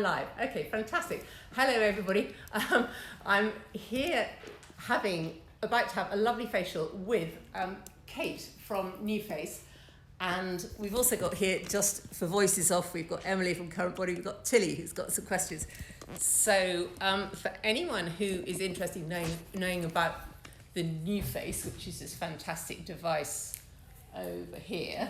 Live. Okay, fantastic. Hello, everybody. I'm here about to have a lovely facial with Kate from NuFACE. And we've also got here, just for voices off, we've got Emily from Current Body, we've got Tilly who's got some questions. So for anyone who is interested in knowing about the NuFACE, which is this fantastic device over here,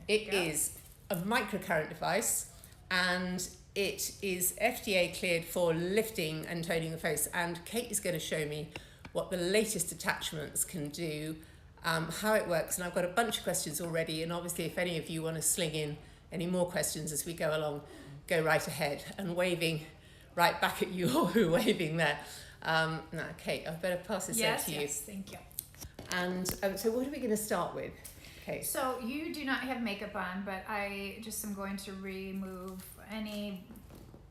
it is a microcurrent device, and it is FDA cleared for lifting and toning the face. And Kate is going to show me what the latest attachments can do, how it works. And I've got a bunch of questions already, and obviously if any of you want to sling in any more questions as we go along, go right ahead. And waving right back at you, or waving there. Now, Kate, I better pass this over to you. Yes, thank you. And so what are we going to start with? Okay. So you do not have makeup on, but I just am going to remove any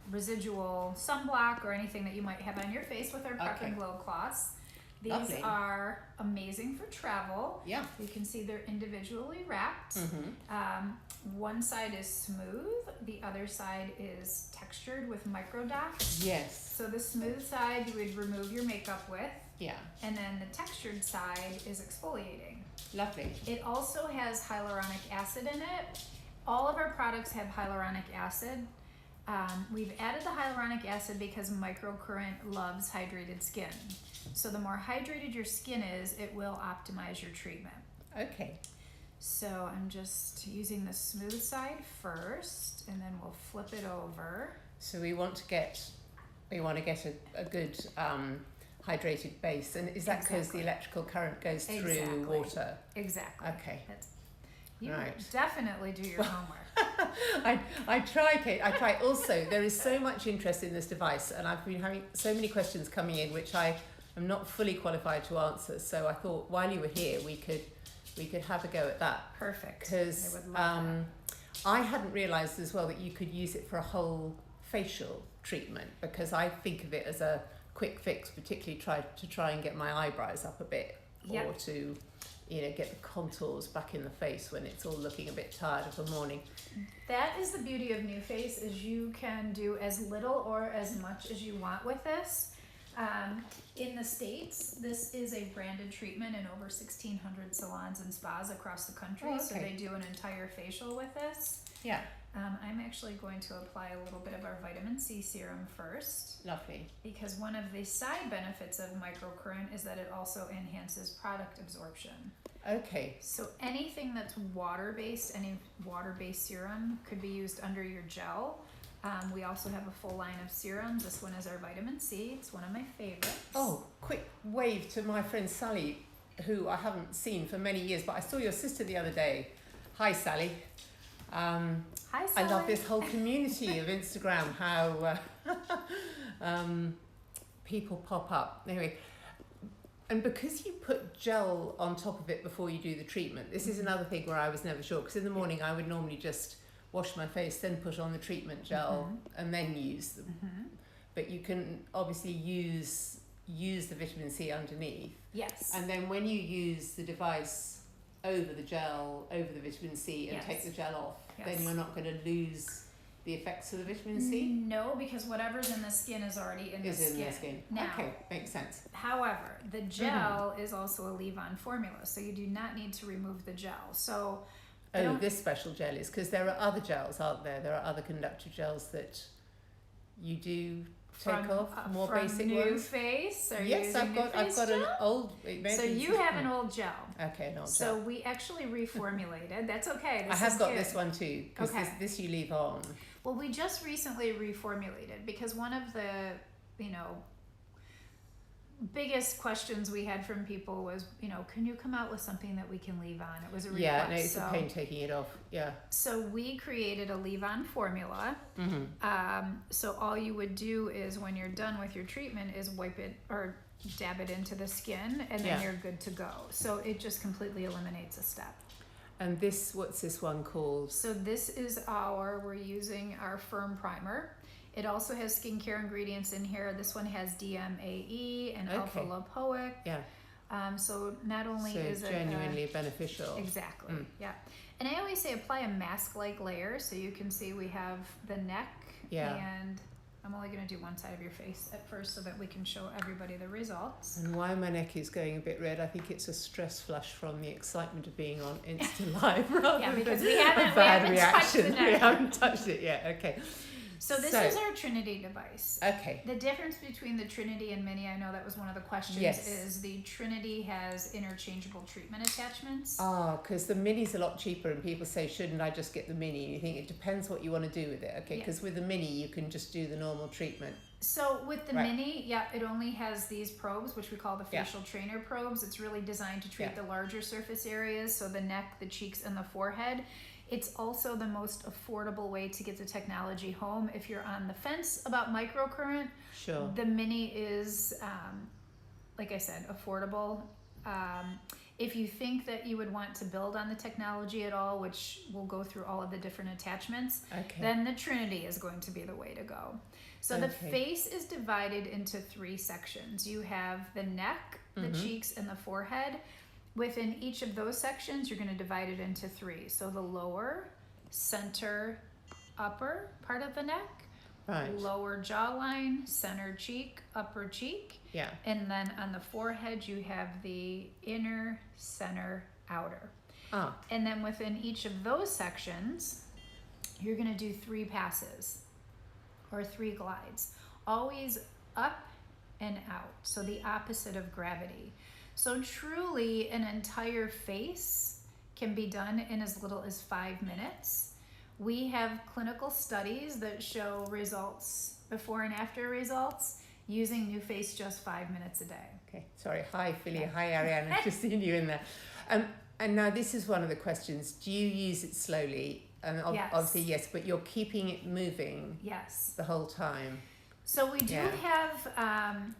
residual sunblock or anything that you might have on your face with our Prep and Glow cloths. These Lovely. Are amazing for travel. Yeah. You can see they're individually wrapped. Mm-hmm. One side is smooth, the other side is textured with micro dots. Yes. So the smooth side you would remove your makeup with. Yeah. And then the textured side is exfoliating. Lovely. It also has hyaluronic acid in it. All of our products have hyaluronic acid. We've added the hyaluronic acid because Microcurrent loves hydrated skin. So the more hydrated your skin is, it will optimize your treatment. Okay. So I'm just using the smooth side first, and then we'll flip it over. So we want to get a good hydrated base, and is that because the electrical current goes through water? Exactly. Okay. You right. Definitely do your homework. I try, Kate. I try. Also, there is so much interest in this device, and I've been having so many questions coming in, which I am not fully qualified to answer. So I thought while you were here, we could have a go at that. Perfect. Because I hadn't realised as well that you could use it for a whole facial treatment, because I think of it as a quick fix, particularly to try and get my eyebrows up a bit, or to get the contours back in the face when it's all looking a bit tired of the morning. That is the beauty of NuFACE, is you can do as little or as much as you want with this. In the States, this is a branded treatment in over 1,600 salons and spas across the country. Oh, okay. So they do an entire facial with this. Yeah. I'm actually going to apply a little bit of our vitamin C serum first. Lovely. Because one of the side benefits of Microcurrent is that it also enhances product absorption. Okay. So anything that's water-based, any water-based serum could be used under your gel. We also have a full line of serums. This one is our vitamin C. It's one of my favorites. Oh, quick wave to my friend Sally, who I haven't seen for many years, but I saw your sister the other day. Hi, Sally. Hi, Sally. I love this whole community of Instagram, how people pop up. Anyway, and because you put gel on top of it before you do the treatment, this is another thing where I was never sure, because in the morning I would normally just wash my face, then put on the treatment gel, and then use them. But you can obviously use the vitamin C underneath. Yes. And then when you use the device over the gel, over the vitamin C, and take the gel off, then you're not going to lose the effects of the vitamin C? No, because whatever's in the skin is already in the skin. Now, okay, makes sense. However, the gel is also a leave-on formula, so you do not need to remove the gel. So this special gel is, because there are other gels, aren't there? There are other conductive gels that you do take off, more basic ones. NuFACE? Yes, I've got an old. So you have an old gel. Okay, an old gel. So we actually reformulated. That's okay. I have got this one too, because this you leave on. Well, we just recently reformulated, because one of the biggest questions we had from people was, can you come out with something that we can leave on? It was a request. Yeah, no, it's a pain taking it off. Yeah. So we created a leave-on formula. So all you would do is, when you're done with your treatment, is wipe it or dab it into the skin, and then you're good to go. So it just completely eliminates a step. And what's this one called? So this is we're using our Firm Primer. It also has skincare ingredients in here. This one has DMAE and alpha-lipoic. Yeah. So not only is it genuinely beneficial. Exactly. Yeah. And I always say apply a mask-like layer, so you can see we have the neck Yeah. And I'm only going to do one side of your face at first so that we can show everybody the results. And why my neck is going a bit red, I think it's a stress flush from the excitement of being on Insta Live rather Yeah, because than we haven't a bad touched the reaction. neck. We haven't touched it yet. Okay. So this is our Trinity device. Okay. The difference between the Trinity and Mini, I know that was one of the questions, Yes. is the Trinity has interchangeable treatment attachments. Because the Mini's a lot cheaper, and people say, shouldn't I just get the Mini? And you think it depends what you want to do with it. Okay, because with the Mini you can just do the normal treatment. So with the Right. Mini, it only has these probes, which we call the facial trainer probes. It's really designed to treat the larger surface areas, so the neck, the cheeks, and the forehead. It's also the most affordable way to get the technology home. If you're on the fence about microcurrent, Sure. the Mini is, like I said, affordable. If you think that you would want to build on the technology at all, which we'll go through all of the different attachments, then the Trinity is going to be the way to go. So the face is divided into 3 sections. You have the neck, the cheeks, and the forehead. Within each of those sections, you're going to divide it into 3. So the lower, center, upper part of the neck, lower jawline, center cheek, upper cheek. Yeah. And then on the forehead, you have the inner, center, outer. And then within each of those sections, you're going to do 3 passes or 3 glides, always up and out. So the opposite of gravity. So truly an entire face can be done in as little as 5 minutes. We have clinical studies that show results, before and after results, using NuFACE just 5 minutes a day. Okay, sorry. Hi, Philly. Hi, Ariane. I've just seen you in there. And now this is one of the questions. Do you use it slowly? And obviously, yes, but you're keeping it moving the whole time. So we do have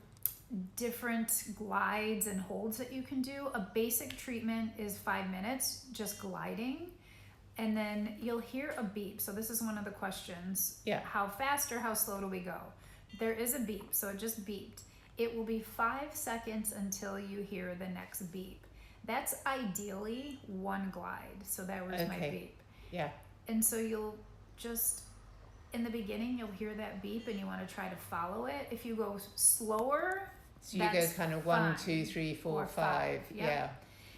different glides and holds that you can do. A basic treatment is 5 minutes, just gliding. And then you'll hear a beep. So this is one of the questions. How fast or how slow do we go? There is a beep, so it just beeped. It will be 5 seconds until you hear the next beep. That's ideally 1 glide. So that was my beep. Yeah. And so you'll just, in the beginning, you'll hear that beep and you want to try to follow it. If you go slower, so you go kind of 1, 2, 3, 4, 5. Yeah.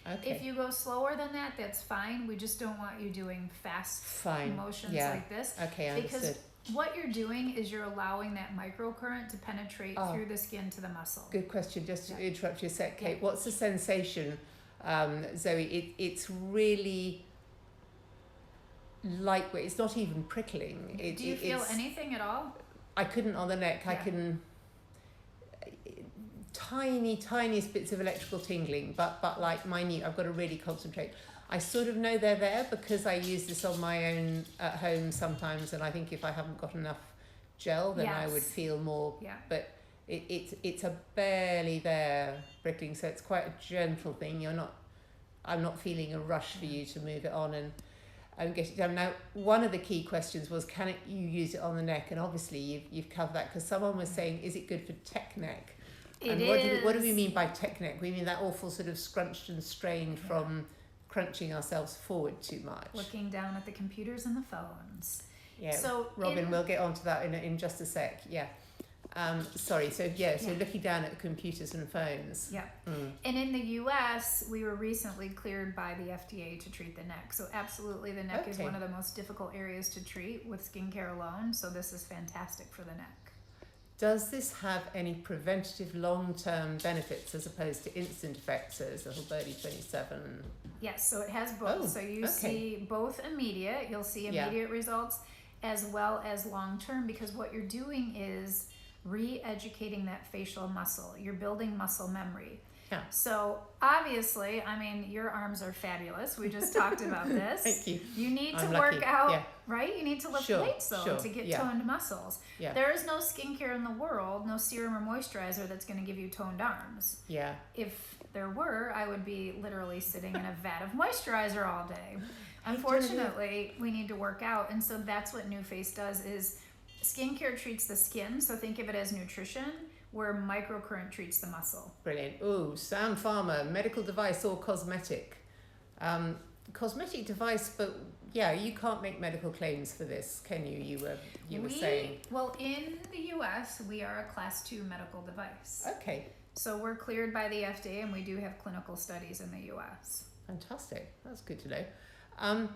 Okay. If you go slower than that, that's fine. We just don't want you doing fast motions like this. Okay, understood. Because what you're doing is you're allowing that microcurrent to penetrate through the skin to the muscle. Good question. Just to interrupt you a sec, Kate. What's the sensation, Zoe? It's really lightweight. It's not even prickling. Do you feel anything at all? I couldn't on the neck. I can tiniest bits of electrical tingling, but like minute. I've got to really concentrate. I sort of know they're there because I use this on my own at home sometimes, and I think if I haven't got enough gel, then I would feel more. But it's a barely there prickling, so it's quite a gentle thing. I'm not feeling a rush for you to move it on and get it done. Now, one of the key questions was, you use it on the neck? And obviously you've covered that, because someone was saying, is it good for tech neck? What do we mean by tech neck? We mean that awful sort of scrunched and strained from crunching ourselves forward too much. Looking down at the computers and the phones. Yeah, so Robin, we'll get onto that in just a sec. Yeah. So looking down at the computers and phones. Yeah. And in the US, we were recently cleared by the FDA to treat the neck. So absolutely, the neck is one of the most difficult areas to treat with skincare alone. So this is fantastic for the neck. Does this have any preventative long-term benefits as opposed to instant effects, as little birdie 27? Yes, so it has both. So you see both immediate, you'll see immediate results, as well as long-term, because what you're doing is re-educating that facial muscle. You're building muscle memory. Yeah. So obviously, I mean, your arms are fabulous. We just talked about this. Thank you. You need to work out, right? You need to lift weights though to get toned muscles. Yeah. There is no skincare in the world, no serum or moisturizer that's going to give you toned arms. Yeah. If there were, I would be literally sitting in a vat of moisturizer all day. Unfortunately, we need to work out, and so that's what NuFACE does. Is skincare treats the skin, so think of it as nutrition, where microcurrent treats the muscle. Brilliant. Ooh, sound pharma, medical device or cosmetic? Cosmetic device, but yeah, you can't make medical claims for this, can you? You were saying. Well, in the US, we are a class 2 medical device. Okay, So we're cleared by the FDA, and we do have clinical studies in the US. fantastic. That's good to know.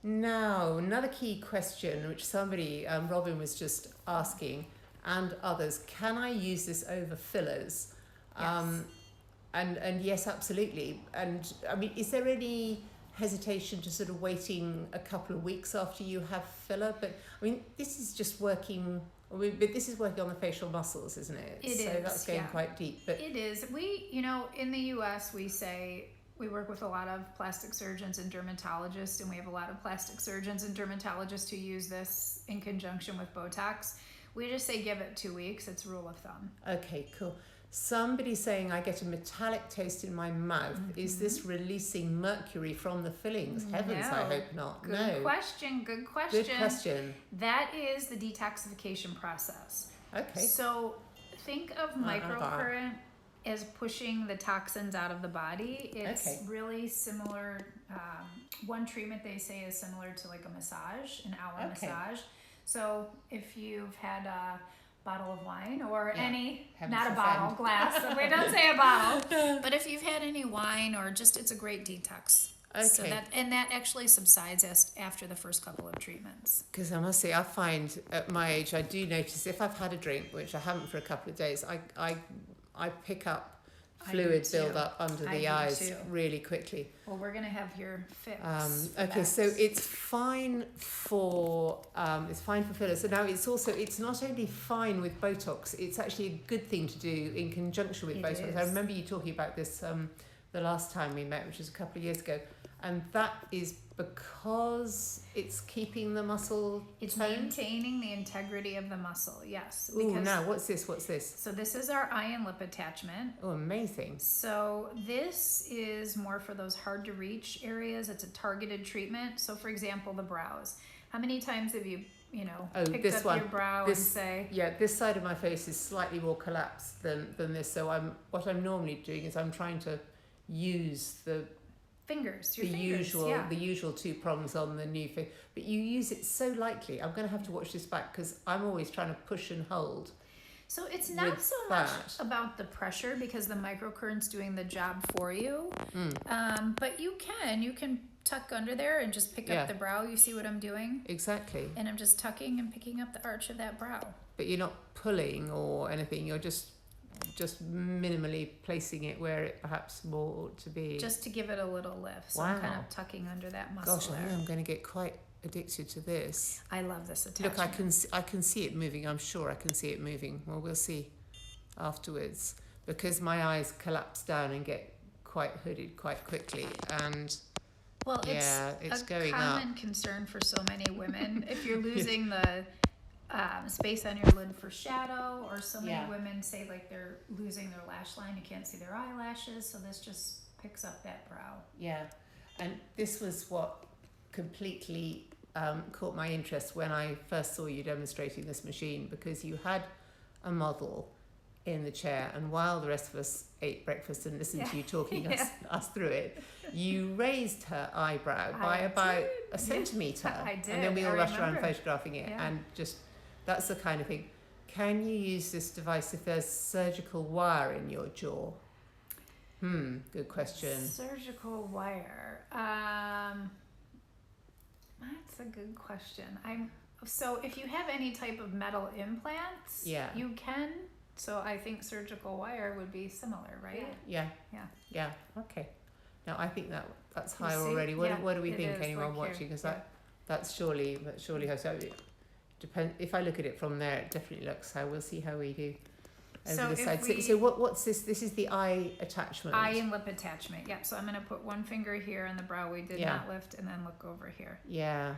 Now, another key question, which somebody, Robin was just asking, and others, can I use this over fillers? Yes. And yes, absolutely. And I mean, is there any hesitation to sort of waiting a couple of weeks after you have filler? But I mean, this is just working. But this is working on the facial muscles, isn't it? It so is, that's going quite deep. But it is. We, in the US, we say we work with a lot of plastic surgeons and dermatologists, and we have a lot of plastic surgeons and dermatologists who use this in conjunction with Botox. We just say give it 2 weeks. It's rule of thumb. okay, cool. Somebody's saying I get a metallic taste in my mouth. Is this releasing mercury from the fillings? Heavens, I No. hope not. Good question. Good question. Good question. That is the detoxification process. Okay. So think of microcurrent as pushing the toxins out of the body. It's really similar. One treatment they say is similar to like a massage, an hour massage. So if you've had a bottle of wine or not a bottle, glass. We don't say a bottle. But if you've had any wine or just, it's a great detox. Okay. So that actually subsides after the first couple of treatments. Because I must say, I find at my age, I do notice if I've had a drink, which I haven't for a couple of days, I pick up fluid build up under the eyes really quickly. Well, we're gonna have your fix. Okay, so it's fine for fillers. So now it's not only fine with Botox, it's actually a good thing to do in conjunction with Botox. I remember you talking about this the last time we met, which was a couple of years ago, and that is because it's keeping the muscle It's toned? maintaining the integrity of the muscle, yes. Ooh, now what's this? So this is our eye and lip attachment. Oh, amazing. So this is more for those hard to reach areas. It's a targeted treatment. So for example, the brows. How many times have you picked up your brow and say... Yeah, this side of my face is slightly more collapsed than this. So what I'm normally doing is I'm trying to use the usual 2 prongs on the NuFACE, but you use it so lightly. I'm going to have to watch this back because I'm always trying to push and hold. So it's not so much about the pressure because the microcurrent's doing the job for you. But you can tuck under there and just pick up the brow. You see what I'm doing? Exactly. And I'm just tucking and picking up the arch of that brow. But you're not pulling or anything. You're just minimally placing it where it perhaps more ought to be. Just to give it a little lift. So I'm kind of tucking under that muscle. Gosh, I know I'm going to get quite addicted to this. I love this attachment. Look, I can see it moving. I'm sure I can see it moving. Well, we'll see afterwards because my eyes collapse down and get quite hooded quite quickly, and it's going up. It's a common concern for so many women. If you're losing the space on your lid for shadow, or so many women say like they're losing their lash line, you can't see their eyelashes, so this just picks up that brow. Yeah, and this was what completely caught my interest when I first saw you demonstrating this machine, because you had a model in the chair, and while the rest of us ate breakfast and listened to you talking us through it, you raised her eyebrow by about a centimetre. I did. And then we all rushed around photographing it, and just that's the kind of thing. Can you use this device if there's surgical wire in your jaw? Good question. Surgical wire. That's a good question. So if you have any type of metal implants, you can. So I think surgical wire would be similar, right? Yeah. Okay. Now I think that's higher already. What do we think, anyone watching? Because that's surely how. So depend. If I look at it from there, it definitely looks how. We'll see how we do over the side. So what's this? This is the eye attachment. Eye and lip attachment. Yep. So I'm gonna put one finger here on the brow we did not lift, and then look over here. Yeah.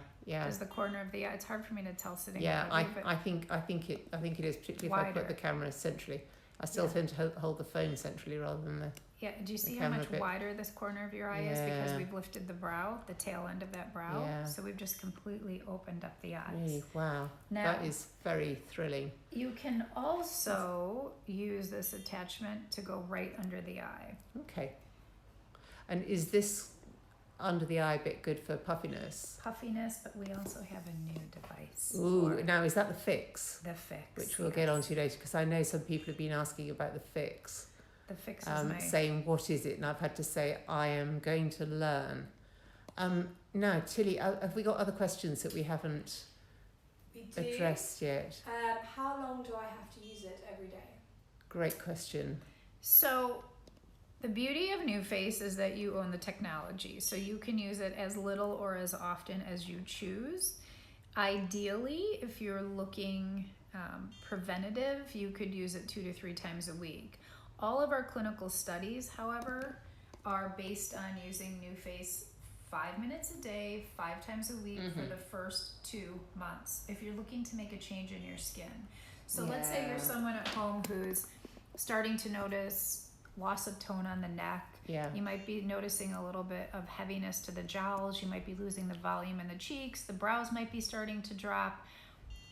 Is the corner of the eye. It's hard for me to tell sitting. I think it is, particularly if I put the camera centrally. I still tend to hold the phone centrally rather than the. Yeah, do you see how much wider this corner of your eye is because we've lifted the brow, the tail end of that brow? Yeah. So we've just completely opened up the eyes. Really? Wow. Now, that is very thrilling. You can also use this attachment to go right under the eye. Okay. And is this under the eye bit good for puffiness? Puffiness, but we also have a new device. Ooh, now is that the fix? The fix. Which we'll get onto later, because I know some people have been asking about the fix. The fix is saying, what is it? And I've had to say, I am going to learn. Now, Tilly, have we got other questions that we haven't addressed yet? How long do I have to use it every day? Great question. So the beauty of NuFACE is that you own the technology, so you can use it as little or as often as you choose. Ideally, if you're looking preventative, you could use it 2 to 3 times a week. All of our clinical studies, however, are based on using NuFACE 5 minutes a day, 5 times a week for the first 2 months, if you're looking to make a change in your skin. So let's say you're someone at home who's starting to notice loss of tone on the neck. Yeah. You might be noticing a little bit of heaviness to the jowls. You might be losing the volume in the cheeks. The brows might be starting to drop.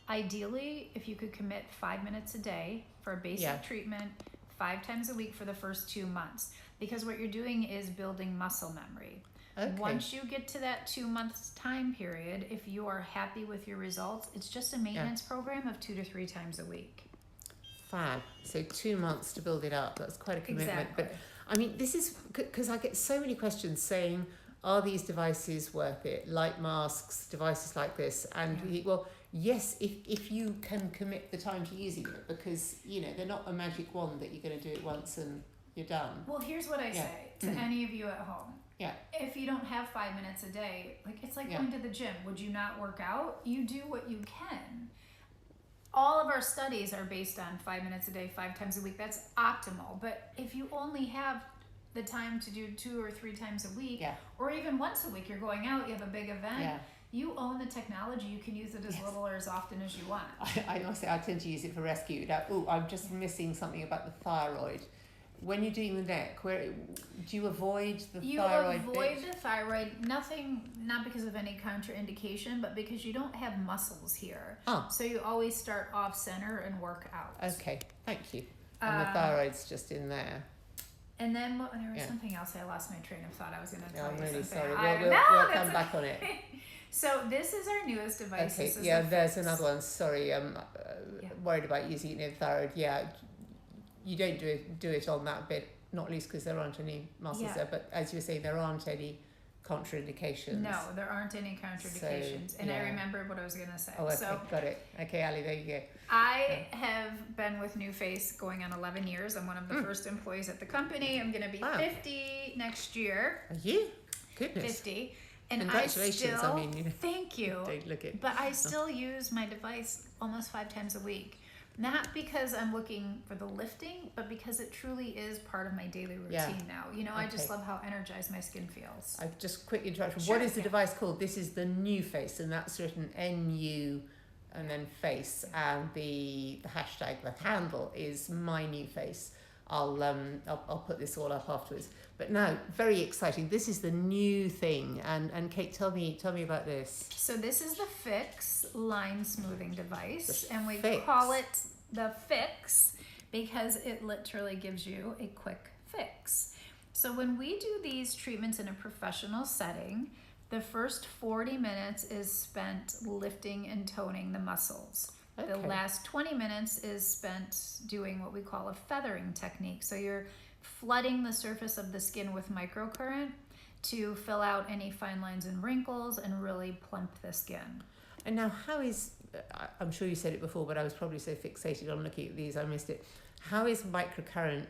Ideally, if you could commit 5 minutes a day for a basic treatment, 5 times a week for the first 2 months, because what you're doing is building muscle memory. Okay. Once you get to that 2 months time period, if you are happy with your results, it's just a maintenance program of 2 to 3 times a week. Fab. So 2 months to build it up. That's quite a commitment. Exactly. But I mean, this is because I get so many questions saying, are these devices worth it? Light masks, devices like this. And well, yes, if you can commit the time to using it, because, you know, they're not a magic wand that you're going to do it once and you're done. Well, here's what I say to any of you at home. Yeah. If you don't have 5 minutes a day, like it's like Yeah. going to the gym. Would you not work out? You do what you can. All of our studies are based on 5 minutes a day, 5 times a week. That's optimal. But if you only have the time to do 2 or 3 times a week, or even once a week, you're going out, you have a big event, you own the technology. You can use it as little or as often as you want. I must say, I tend to use it for rescue. Now, I'm just missing something about the thyroid. When you're doing the neck, where do you avoid the thyroid You avoid bit? the thyroid, not because of any contraindication, but because you don't have muscles here. So you always start off center and work out. Okay, thank you. And the thyroid's just in there. And then there was something else. I lost my train of thought. I was going to tell you I'm really something. sorry. We'll come back on it. So this is our newest device. Okay, there's another one. Sorry, worried about using it near the thyroid. Yeah, you don't do it on that bit, not least because there aren't any muscles there. But as you were saying, there aren't any contraindications. No, there aren't any contraindications. And I remembered what I was going to say. Oh, okay, got it. Okay, Ali, there you go. I have been with NuFACE going on 11 years. I'm one of the first employees at the company. I'm going to be 50 next year. Are you? Goodness. 50. And congratulations. I still, thank you. Don't look it. But I still use my device almost 5 times a week. Not because I'm looking for the lifting, but because it truly is part of my daily routine now. You know, I just love how energized my skin feels. I just quick interruption. What is the device called? This is the NuFACE, and that's written NU and then face, and the hashtag, the handle is my NuFACE. I'll put this all up afterwards. But now, very exciting. This is the new thing, and Kate, tell me about this. So this is the Fix line smoothing device, and we Fix. call it the Fix because it literally gives you a quick fix. So when we do these treatments in a professional setting, the first 40 minutes is spent lifting and toning the muscles. The last 20 minutes is spent doing what we call a feathering technique. So you're flooding the surface of the skin with microcurrent to fill out any fine lines and wrinkles and really plump the skin. And now, how is, I'm sure you said it before, but I was probably so fixated on looking at these, I missed it. How is microcurrent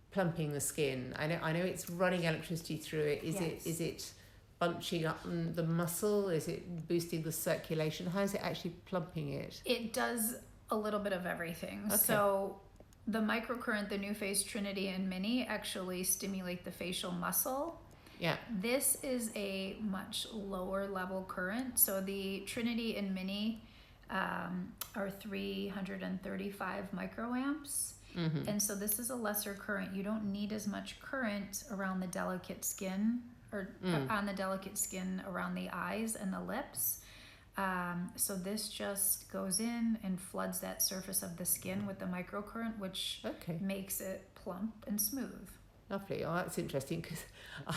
plumping the skin? I know it's running electricity through it. Is it bunching up the muscle? Is it boosting the circulation? How is it actually plumping it? It does a little bit of everything. So the microcurrent, the NuFACE Trinity and Mini actually stimulate the facial muscle. Yeah. This is a much lower level current. So the Trinity and Mini are 335 microamps. Mm-hmm. And so this is a lesser current. You don't need as much current around the delicate skin or on the delicate skin around the eyes and the lips. So this just goes in and floods that surface of the skin with the microcurrent, which makes it plump and smooth. Lovely. Oh, that's interesting, because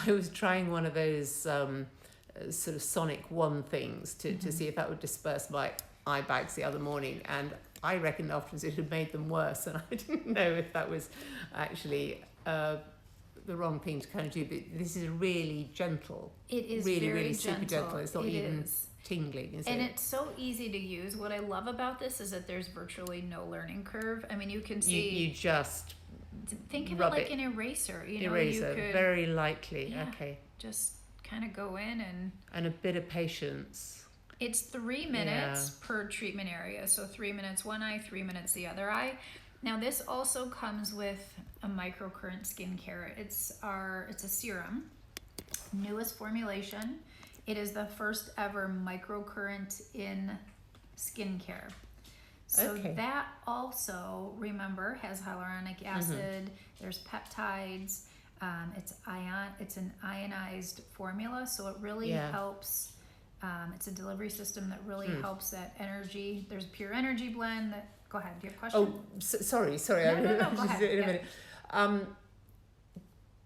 I was trying one of those sort of sonic wand things to see if that would disperse my eye bags the other morning, and I reckoned afterwards it had made them worse, and I didn't know if that was actually the wrong thing to kind of do. But this is really gentle. It is really, very really gentle. super gentle. It's not even is. tingling, is And it? it's so easy to use. What I love about this is that there's virtually no learning curve. I mean, you can see. You just think of it rub like an eraser. You know, eraser, you could very lightly. Yeah. Okay. just kind of go in And a bit of patience. It's 3 minutes per treatment area. So 3 minutes one eye, 3 minutes the other eye. Now this also comes with a microcurrent skincare. It's a serum, newest formulation. It is the first ever microcurrent in skincare. So that also, remember, has hyaluronic acid. There's peptides. It's an ionized formula, so it really helps. It's a delivery system that really helps that energy. There's a pure energy blend. Go ahead. Do you have a question? Oh, sorry. No, go ahead. In a minute.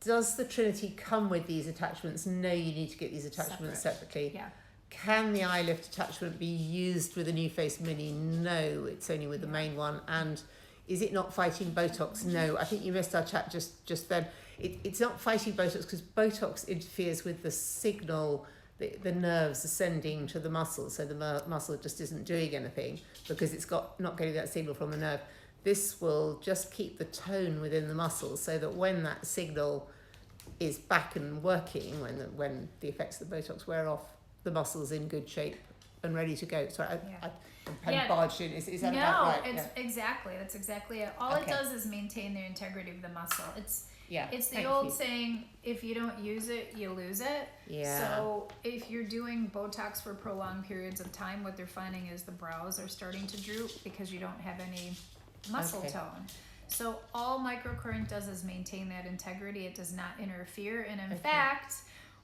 Does the Trinity come with these attachments? No, you need to get these attachments separately. Yeah. Can the eye lift attachment be used with a NuFACE Mini? No, it's only with the main one. And is it not fighting Botox? No, I think you missed our chat just then. It's not fighting Botox because Botox interferes with the signal, the nerves ascending to the muscle, so the muscle just isn't doing anything because it's not getting that signal from the nerve. This will just keep the tone within the muscle so that when that signal is back and working, when the effects of the Botox wear off, the muscle's in good shape and ready to go. Sorry, I barged in. Is that about right? No, exactly. That's exactly it. All it does is maintain the integrity of the muscle. It's the old saying, if you don't use it, you lose it. Yeah. So if you're doing Botox for prolonged periods of time, what they're finding is the brows are starting to droop because you don't have any muscle tone. So all microcurrent does is maintain that integrity. It does not interfere. And in fact,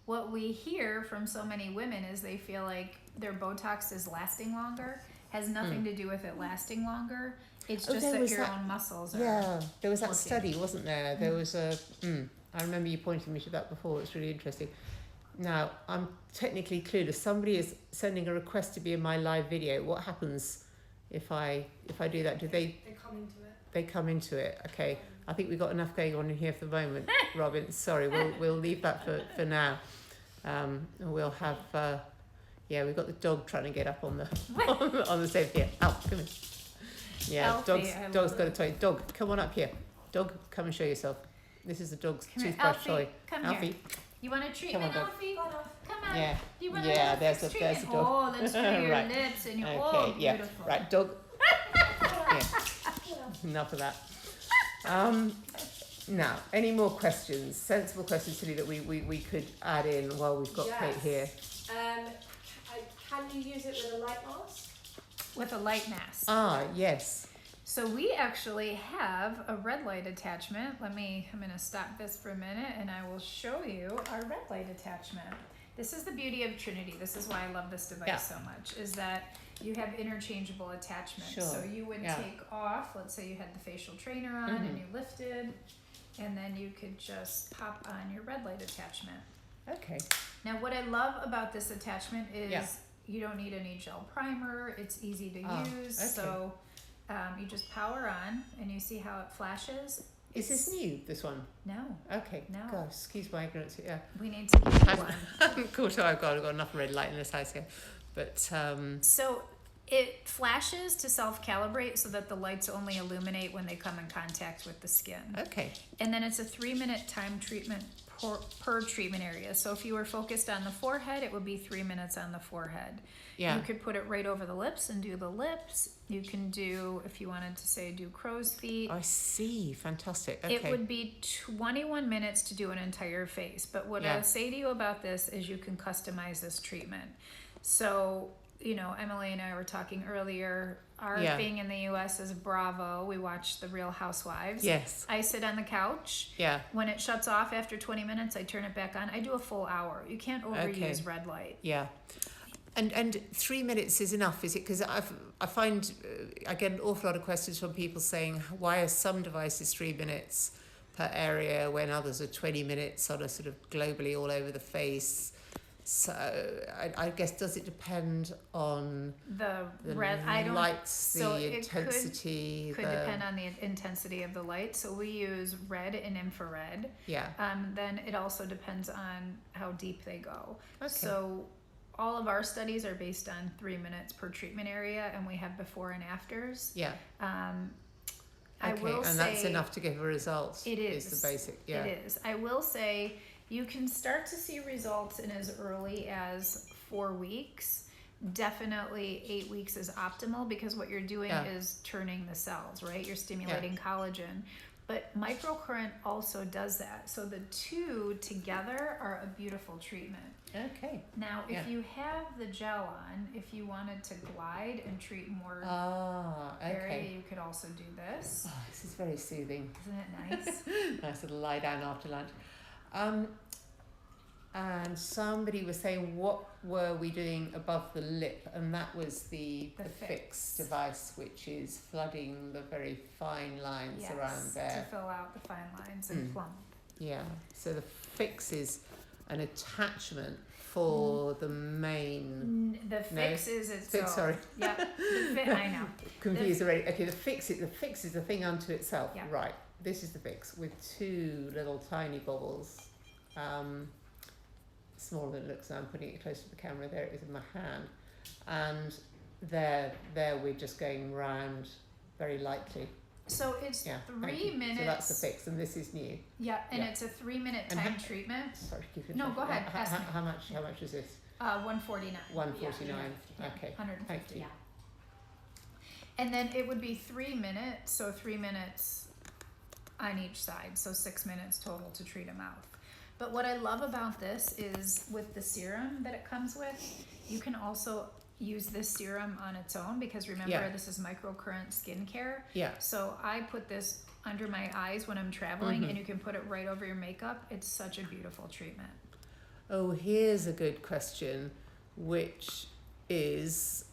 what we hear from so many women is they feel like their Botox is lasting longer. Has nothing to do with it lasting longer. It's just that your own muscles are. Yeah, there was that study, wasn't there? There was I remember you pointing me to that before. It's really interesting. Now, I'm technically clueless. Somebody is sending a request to be in my live video. What happens if I do that? Do they come into it? They come into it. Okay. I think we've got enough going on in here for the moment, Robin. Sorry, we'll leave that for now. We'll have we've got the dog trying to get up on the on the safe here. Alf, come in. Yeah, Alfie, dog's got a toy. Dog, come on up here. Dog, come and show yourself. This is the dog's toothbrush toy. Come Alfie. Here. You want a treatment, Come on, Alfie? Come on. Yeah. You want there's a dog. Oh, let's do your Right. lips and your beautiful. Right, dog. Enough of that. Now, any more questions? Sensible questions, Tilly, that we could add in while we've got Kate here. Can you use it with a light mask? With a light mask. Yes. So we actually have a red light attachment. I'm going to stop this for a minute and I will show you our red light attachment. This is the beauty of Trinity. This is why I love this device so much, is that you have interchangeable attachments. Sure. So you would take off, let's say you had the facial trainer on and you lifted, and then you could just pop on your red light attachment. Okay. Now what I love about this attachment is you don't need any gel primer. It's easy to use. Okay. So you just power on and you see how it flashes. Is this new, this one? No. Okay. No. God, excuse my ignorance. Yeah. We need to get you one. Cool. So I've got enough red light in this house here. But so it flashes to self-calibrate so that the lights only illuminate when they come in contact with the skin. okay. And then it's a 3-minute time treatment per treatment area. So if you were focused on the forehead, it would be 3 minutes on the forehead. Yeah. You could put it right over the lips and do the lips. You can do, if you wanted to say, do crow's feet. I see. Fantastic. Okay. It would be 21 minutes to do an entire face. But what I'll say to you about this is you can customize this treatment. So, you know, Emily and I were talking earlier. Our thing in the U.S. is Bravo. We watch The Real Housewives. Yes. I sit on the couch. Yeah. When it shuts off after 20 minutes, I turn it back on. I do a full hour. You can't overuse red light. Yeah. And 3 minutes is enough, is it? Because I find I get an awful lot of questions from people saying, why are some devices 3 minutes, per area, when others are 20 minutes on a sort of globally all over the face. So I guess, does it depend on the lights, so the it intensity? could depend on the intensity of the light. So we use red and infrared. Yeah. Then it also depends on how deep they go. Okay. So all of our studies are based on 3 minutes per treatment area, and we have before and afters. Yeah. I will and say that's enough to give a result. It is the basic. Yeah. It is. I will say you can start to see results in as early as 4 weeks. Definitely 8 weeks is optimal, because what you're doing is turning the cells, right? You're stimulating collagen. But microcurrent also does that. So the two together are a beautiful treatment. Okay. Now, if you have the gel on, if you wanted to glide and treat more area, you could also do this. Oh, this is very soothing. Isn't it nice? Nice little lie down after lunch. And somebody was saying, what were we doing above the lip? And that was the fix device, which is flooding the very fine lines around there. To fill out the fine lines and plump. Yeah, so the fix is an attachment for the main... The fix is itself. Fix, sorry. Yeah, I know. Confused already. Okay, the fix is the thing unto itself. Yeah. Right, this is the fix with two little tiny bubbles. Smaller than it looks. I'm putting it close to the camera. There it is in my hand, and there we're just going round very lightly. So it's 3 minutes. So that's the fix, and this is new. Yeah, and it's a 3 minute time treatment. Sorry, keep it. No, go ahead. How much is this? $149. $149. Yeah. Okay. 150. Yeah. And then it would be 3 minutes. So 3 minutes on each side. So 6 minutes total to treat a mouth. But what I love about this is with the serum that it comes with, you can also use this serum on its own, because remember, this is microcurrent skincare. Yeah. So I put this under my eyes when I'm traveling, and you can put it right over your makeup. It's such a beautiful treatment. Oh, here's a good question, which is,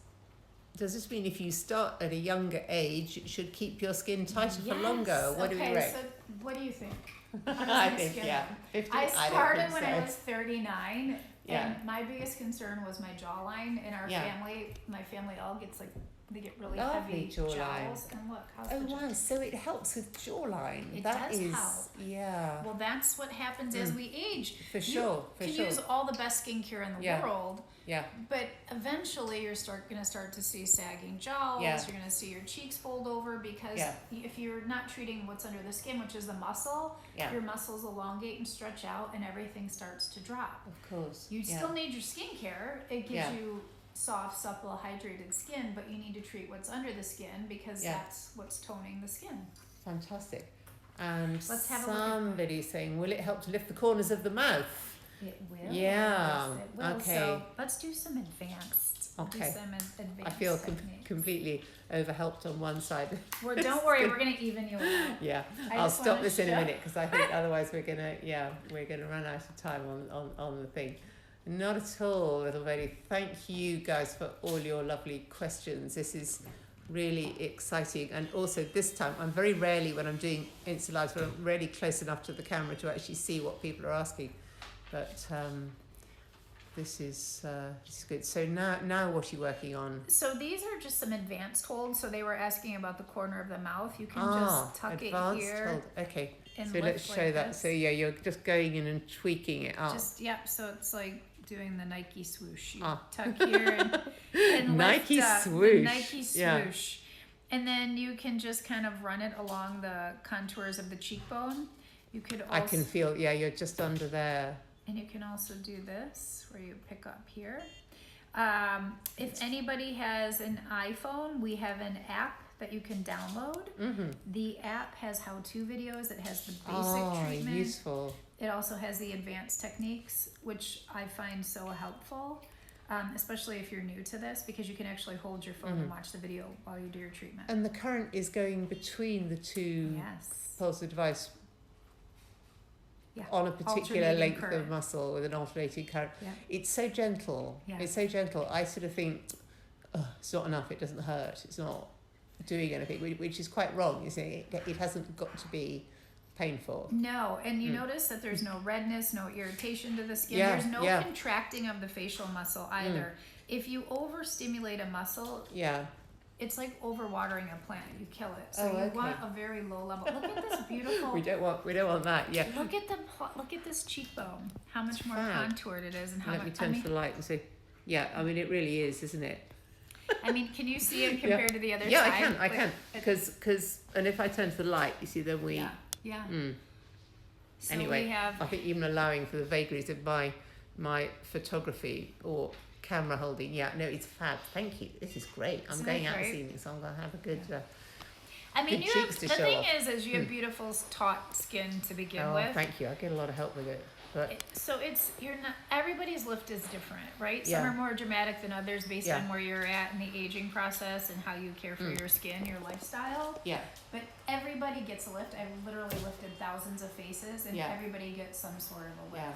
does this mean if you start at a younger age, it should keep your skin tighter for longer? What do we reckon? So what do you think? I think, 50. I started when so. I was 39, Yeah. and my biggest concern was my jawline. In our family, my family all gets they get really heavy jowls. And look, how's wow, so it helps with jawline. It That does is, help. Yeah. Well, that's what happens as we age. For sure. You can use all the best skincare in the world. Yeah. But eventually you're going to start to see sagging jowls. Yeah. You're going to see your cheeks fold over, because if you're not treating what's under the skin, which is the muscle, your muscles elongate and stretch out, and everything starts to drop. Of course. You still need your skincare. It gives you soft, supple, hydrated skin, but you need to treat what's under the skin, because that's what's toning the skin. Fantastic. And Let's have a look at somebody's saying, will it help to lift the corners of the mouth? It will. Yeah. Yes, it will. Okay. So let's do some advanced. Okay. Do some advanced I feel techniques. completely overhelped on one side. Well, don't worry, we're gonna even you out. Yeah, I I'll just stop wanna this in a show- minute, because I think otherwise we're gonna run out of time on the thing. Not at all, little lady. Thank you guys for all your lovely questions. This is really exciting, and also this time I'm very rarely, when I'm doing Insta Lives, but I'm really close enough to the camera to actually see what people are asking. But this is good. So now what are you working on? So these are just some advanced holds. So they were asking about the corner of the mouth. You can just tuck it here. Hold. Okay. And So let's lift show like that. this. So yeah, you're just going in and tweaking it up. So it's like doing the Nike swoosh. You tuck here and Nike lift up. swoosh. The Nike swoosh. And then you can just kind of run it along the contours of the cheekbone. You could also, I can feel, you're just under there. and you can also do this where you pick up here. If anybody has an iPhone, we have an app that you can download. The app has how-to videos. It has the basic treatment. Useful. It also has the advanced techniques, which I find so helpful, especially if you're new to this, because you can actually hold your phone and watch the video while you do your treatment. And the current is going between the two poles of device on a particular Alternating length current. of muscle with an alternating current. Yeah. It's so gentle. Yeah. It's so gentle. I sort of think, it's not enough. It doesn't hurt. It's not doing anything, which is quite wrong. You see, it hasn't got to be painful. No, and you notice that there's no redness, no irritation to the skin. Yeah, There's no yeah. contracting of the facial muscle either. If you overstimulate a muscle, Yeah. it's like overwatering a plant. You kill it. So Oh, you okay. want a very low level. Look at this beautiful. We don't want that. Yeah. Look at this cheekbone. How much more Fab. contoured it is, and how Let me much. turn to the light and see. Yeah, I mean it really is, isn't it? I mean, can you see it compared to the other Yeah, side? I can. Because and if I turn to the light, you see, then we. Yeah. So Anyway, we have. I think even allowing for the vagaries of my photography or camera holding. Yeah, no, it's fab. Thank you. This is great. I'm Isn't going it out this great? evening, so I'm going to have a good. I mean, good you have, cheeks the to show thing off. is you have beautiful taut skin to begin Oh, with. thank you. I get a lot of help with it. But So you're not, everybody's lift is different, right? Yeah. Some are more dramatic than others based Yeah. on where you're at in the aging process and how you care for your skin, your lifestyle. yeah, But everybody gets a lift. I've literally lifted thousands of faces, and Yeah. everybody gets some sort of a lift. Yeah.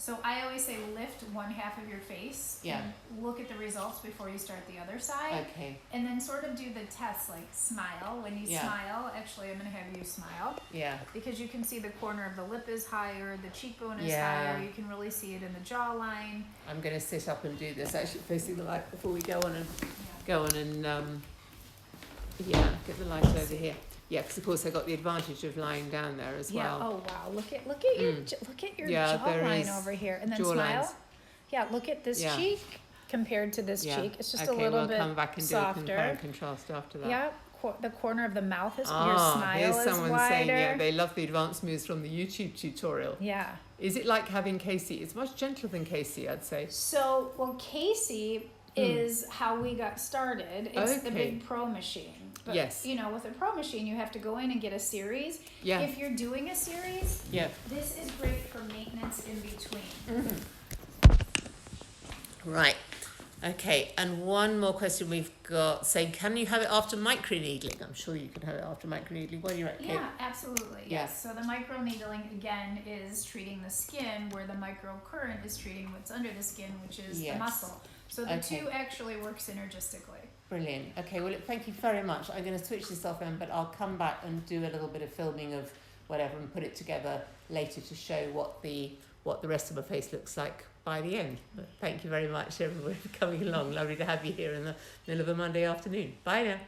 So I always say lift one half of your face Yeah. and look at the results before you start the other side. okay, And then sort of do the test, like smile. When you Yeah. smile, actually I'm going to have you smile. yeah, Because you can see the corner of the lip is higher, the cheekbone is Yeah. higher, you can really see it in the jawline. I'm going to sit up and do this actually facing the light before we go on and get the light over here. Yeah, because of course I got the advantage of lying down there as Yeah. well. Oh wow. Look at your Yeah, there jawline is over here, and then jaw smile. lines. Yeah. Look at this Yeah. cheek compared to this Yeah. cheek. It's just okay, a little we'll bit come back and do a compare softer. and contrast after that. Yeah. The corner of the mouth is your Ah, smile here's is someone wider. saying, yeah, they love the advanced moves from the YouTube tutorial. Yeah. Is it like having Casey? It's much gentler than Casey, I'd say. So, well, Casey is how we got started. It's the Okay. big pro machine. But, Yes. you know, with a pro machine, you have to go in and get a series. Yeah. If you're doing a series, Yeah. this is great for maintenance in between. Right. Okay, and one more question we've got saying, can you have it after microneedling? I'm sure you can have it after microneedling. What are you at, Kate? Yeah, absolutely. Yeah. Yes. So the microneedling again is treating the skin, where the microcurrent is treating what's under the skin, which is Yes. the muscle. So the Okay. two actually work synergistically. Brilliant. Okay, well, look, thank you very much. I'm going to switch this off, but I'll come back and do a little bit of filming of whatever and put it together later to show what the rest of my face looks like by the end. But thank you very much, everybody, for coming along. Lovely to have you here in the middle of a Monday afternoon. Bye now.